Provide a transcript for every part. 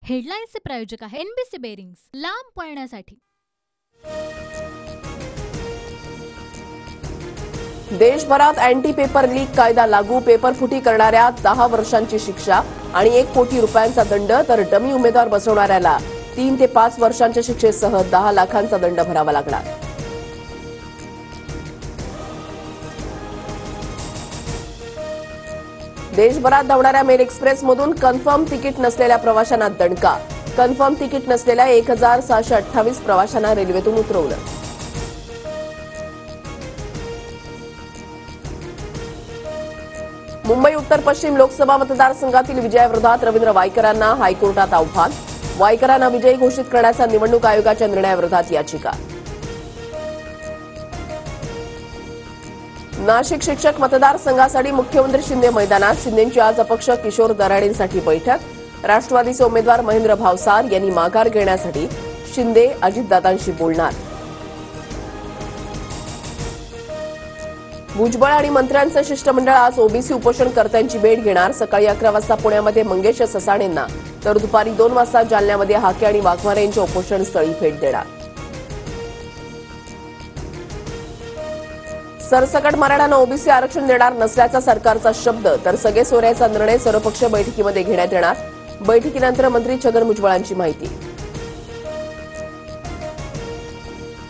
हेडलाईन्सचे प्रायोजक आहे NBC bearings, लांब पळण्यासाठी। देशभरात अँटी पेपर लीक कायदा लागू, पेपर फुटी करणाऱ्या 10 वर्षांची शिक्षा आणि 1 कोटी रुपयांचा दंड, तर डमी उमेदवार बसवणाऱ्याला 3 ते 5 वर्षांच्या शिक्षेसह 10 लाखांचा दंड भरावा लागणार। देशभरात धावणाऱ्या मेल एक्सप्रेसमधून कन्फर्म तिकीट नसलेल्या प्रवाशांना दणका, कन्फर्म तिकीट नसलेल्या 1628 प्रवाशांना रेल्वेतून उतरवलं। मुंबई उत्तर पश्चिम लोकसभा मतदारसंघातील विजयाविरोधात रवींद्र वायकरांना हायकोर्टात आव्हान, वायकरांना विजयी घोषित करण्याचा निवडणूक आयोगाच्या निर्णयाविरोधात याचिका। नाशिक शिक्षक मतदारसंघासाठी मुख्यमंत्री शिंदे मैदानात, शिंदेंची आज अपक्ष किशोर दराडेंसाठी बैठक, राष्ट्रवादीचे उमेदवार महेंद्र भावसार यांनी माघार घेण्यासाठी शिंदे अजितदादांशी बोलणार। भुजबळ आणि मंत्र्यांचं शिष्टमंडळ आज ओबीसी उपोषणकर्त्यांची भेट घेणार। सकाळी 11 वाजता पुण्यामध्ये मंगेश ससाणेंना, तर दुपारी 2 वाजता जालन्यामध्ये हाके आणि वाघमारे यांच्या उपोषणस्थळी भेट देणार। सरसकट मराठ्यांना ओबीसी आरक्षण देणार नसल्याचा सरकारचा शब्द, तर सगळे सोऱ्याचा निर्णय सर्वपक्षीय बैठकीमध्ये घेण्यात येणार। बैठकीनंतर मंत्री छगन भुजबळांची माहिती।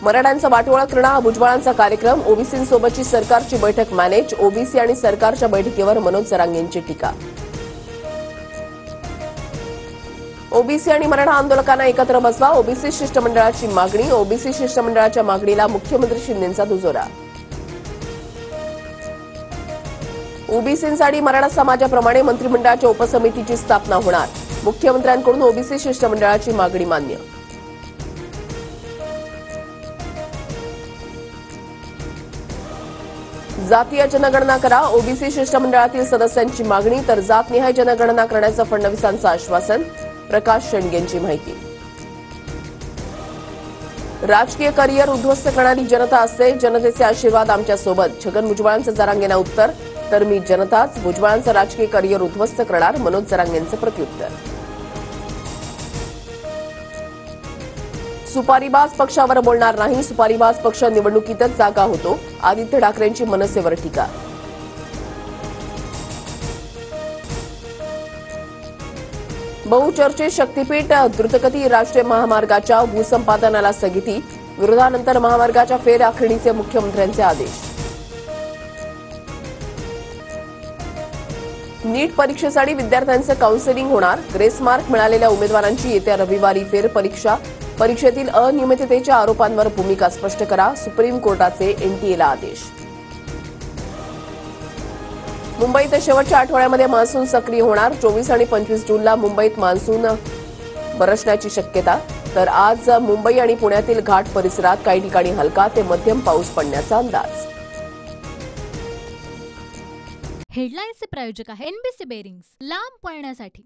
मराठ्यांचा वाटोळा करणं हा भुजबळांचा कार्यक्रम, ओबीसींसोबतची सरकारची बैठक मॅनेज, ओबीसी आणि सरकारच्या बैठकीवर मनोज जरांगेंची टीका। ओबीसी आणि मराठा आंदोलकांना एकत्र बसवा, ओबीसी शिष्टमंडळाची मागणी, ओबीसी शिष्टमंडळाच्या मागणीला मुख्यमंत्री शिंदेंचा दुजोरा। ओबीसींसाठी मराठा समाजाप्रमाणे मंत्रिमंडळाच्या उपसमितीची स्थापना होणार, मुख्यमंत्र्यांकडून ओबीसी शिष्टमंडळाची मागणी मान्य। जातीय जनगणना करा, ओबीसी शिष्टमंडळातील सदस्यांची मागणी, तर जातनिहाय जनगणना करण्याचं फडणवीसांचं आश्वासन, प्रकाश शेंडगेंची माहिती। राजकीय करिअर उद्ध्वस्त करणारी जनता असते, जनतेचे आशीर्वाद आमच्यासोबत, छगन भुजबळांचं जरांगेंना उत्तर, तर मी जनताच भुजबळांचं राजकीय करिअर उद्ध्वस्त करणार, मनोज जरांगेंचं प्रत्युत्तर। सुपारीबाज पक्षावर बोलणार नाही, सुपारीबाज पक्ष निवडणुकीतच जागा होतो, आदित्य ठाकरेंची मनसेवर टीका। बहुचर्चित शक्तीपीठ द्रुतगती राष्ट्रीय महामार्गाच्या भूसंपादनाला स्थगिती, विरोधानंतर महामार्गाच्या फेरआखणीचे मुख्यमंत्र्यांचे आदेश। नीट परीक्षेसाठी विद्यार्थ्यांचं काउन्सिलिंग होणार, ग्रेस मार्क मिळालेल्या उमेदवारांची येत्या रविवारी फेरपरीक्षा, परीक्षेतील अनियमिततेच्या आरोपांवर भूमिका स्पष्ट करा, सुप्रीम कोर्टाचे एनटीएला आदेश। मुंबईत शेवटच्या आठवड्यामध्ये मान्सून सक्रिय होणार, 24 आणि 25 जूनला मुंबईत मान्सून बरसण्याची शक्यता, तर आज मुंबई आणि पुण्यातील घाट परिसरात काही ठिकाणी हलका ते मध्यम पाऊस पडण्याचा अंदाज। हेडलाईन्सचे प्रायोजक आहे एनबीसी बेरिंग्स, लांब पळण्यासाठी।